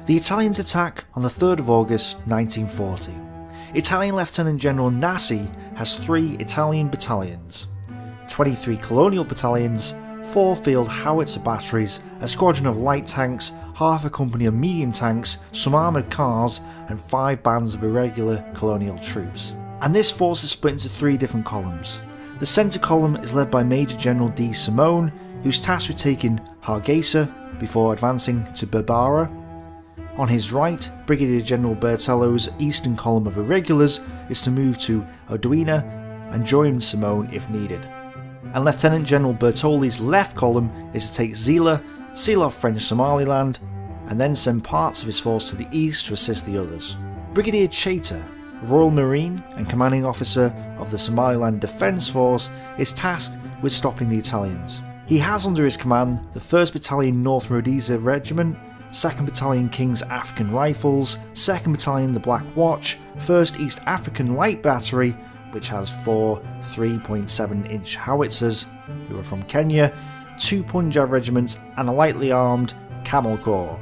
The Italians attack on the 3rd of August 1940. Italian Lieutenant General Nassi has 3 Italian battalions, 23 colonial battalions, 4 field howitzer batteries, a squadron of light tanks, half a company of medium tanks, some armoured cars, and 5 bands of irregular colonial troops. And this force is split into 3 different columns. The centre column is led by Major General D. Simone, who's tasked with taking Hargeisa before advancing to Berbera. On his right, Brigadier General Bertello's eastern column of irregulars is to move to Oduina and join Simone if needed. And Lieutenant General Bertoli's left column is to take Zila, seal off French Somaliland, and then send parts of his force to the east to assist the others. Brigadier Chater, Royal Marine and commanding officer of the Somaliland Defence Force, is tasked with stopping the Italians. He has under his command the 1st Battalion North Rhodesia Regiment, 2nd Battalion King's African Rifles, 2nd Battalion the Black Watch, 1st East African Light Battery, which has 4 3.7-inch howitzers, who are from Kenya, 2 Punjab regiments, and a lightly armed Camel Corps.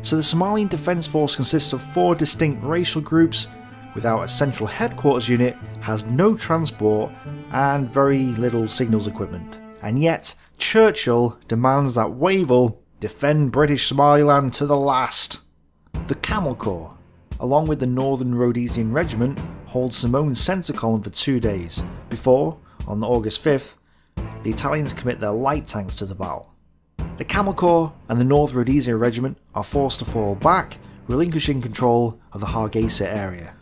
So the Somalian Defence Force consists of 4 distinct racial groups, without a central headquarters unit, has no transport, and very little signals equipment. And yet, Churchill demands that Wavell defend British Somaliland to the last. The Camel Corps, along with the Northern Rhodesian Regiment, holds Simone's centre column for 2 days, before, on August 5th, the Italians commit their light tanks to the battle. The Camel Corps and the North Rhodesia Regiment are forced to fall back, relinquishing control of the Hargeisa area.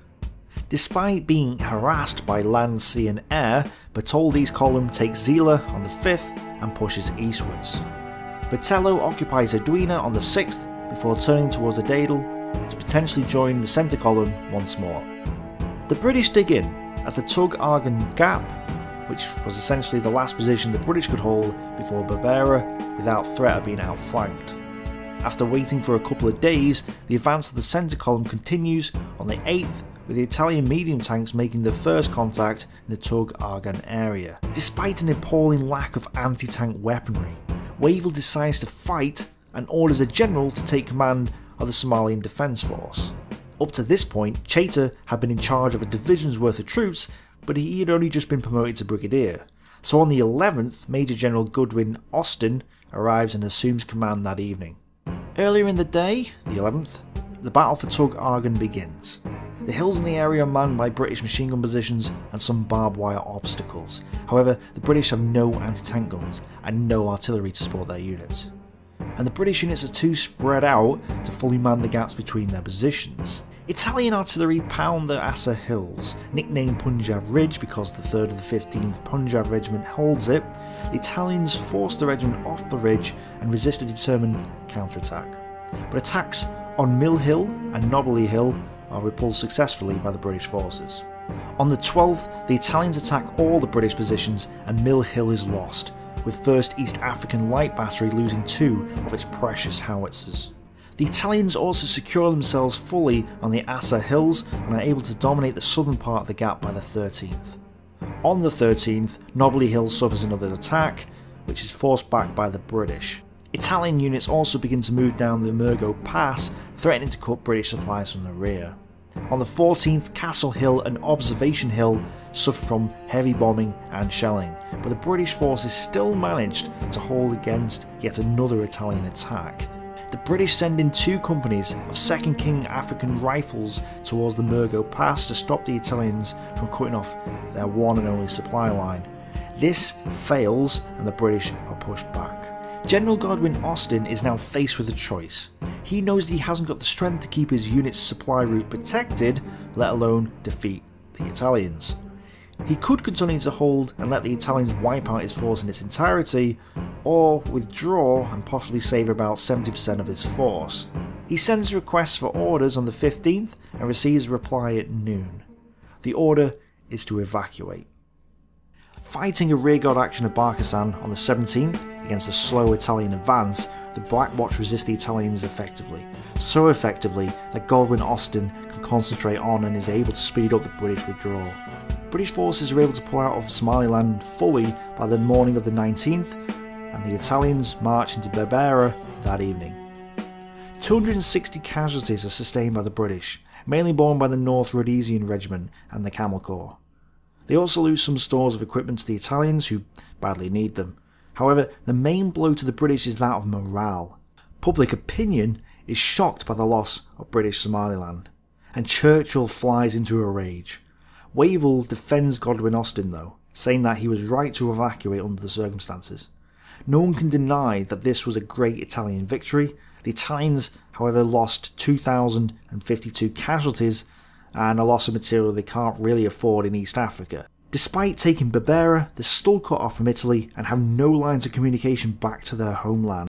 Despite being harassed by land, sea and air, Bertoldi's column takes Zila on the 5th and pushes eastwards. Bertello occupies Oduina on the 6th before turning towards Adadel to potentially join the centre column once more. The British dig in at the Tug Argan Gap, which was essentially the last position the British could hold before Berbera without threat of being outflanked. After waiting for a couple of days, the advance of the centre column continues on the 8th, with the Italian medium tanks making their first contact in the Tug Argan area. Despite an appalling lack of anti-tank weaponry, Wavell decides to fight and orders a general to take command of the Somalian Defence Force. Up to this point, Chater had been in charge of a division's worth of troops, but he had only just been promoted to brigadier. So on the 11th, Major General Goodwin Austin arrives and assumes command that evening. Earlier in the day, the 11th, the battle for Tug Argan begins. The hills in the area are manned by British machine gun positions and some barbed wire obstacles. However, the British have no anti-tank guns and no artillery to support their units. And the British units are too spread out to fully man the gaps between their positions. Italian artillery pound the Assa Hills, nicknamed Punjab Ridge because the 3rd of the 15th Punjab Regiment holds it. The Italians force the regiment off the ridge and resist a determined counterattack. But attacks on Mill Hill and Nobley Hill are repulsed successfully by the British forces. On the 12th, the Italians attack all the British positions and Mill Hill is lost, with 1st East African Light Battery losing 2 of its precious howitzers. The Italians also secure themselves fully on the Assa Hills and are able to dominate the southern part of the gap by the 13th. On the 13th, Nobley Hill suffers another attack, which is forced back by the British. Italian units also begin to move down the Murgo Pass, threatening to cut British supplies from the rear. On the 14th, Castle Hill and Observation Hill suffer from heavy bombing and shelling, but the British forces still managed to hold against yet another Italian attack. The British send in 2 companies of 2nd King African Rifles towards the Murgo Pass to stop the Italians from cutting off their one and only supply line. This fails and the British are pushed back. General Godwin Austin is now faced with a choice. He knows that he hasn't got the strength to keep his unit's supply route protected, let alone defeat the Italians. He could continue to hold and let the Italians wipe out his force in its entirety, or withdraw and possibly save about 70% of his force. He sends a request for orders on the 15th and receives a reply at noon. The order is to evacuate. Fighting a rearguard action at Barkasan on the 17th against a slow Italian advance, the Black Watch resist the Italians effectively. So effectively that Godwin Austin can concentrate on and is able to speed up the British withdrawal. British forces are able to pull out of Somaliland fully by the morning of the 19th, and the Italians march into Berbera that evening. 260 casualties are sustained by the British, mainly borne by the North Rhodesian Regiment and the Camel Corps. They also lose some stores of equipment to the Italians, who badly need them. However, the main blow to the British is that of morale. Public opinion is shocked by the loss of British Somaliland, and Churchill flies into a rage. Wavell defends Godwin Austen though, saying that he was right to evacuate under the circumstances. No one can deny that this was a great Italian victory. The Italians, however, lost 2,052 casualties and a loss of material they can't really afford in East Africa. Despite taking Berbera, they're still cut off from Italy and have no lines of communication back to their homeland.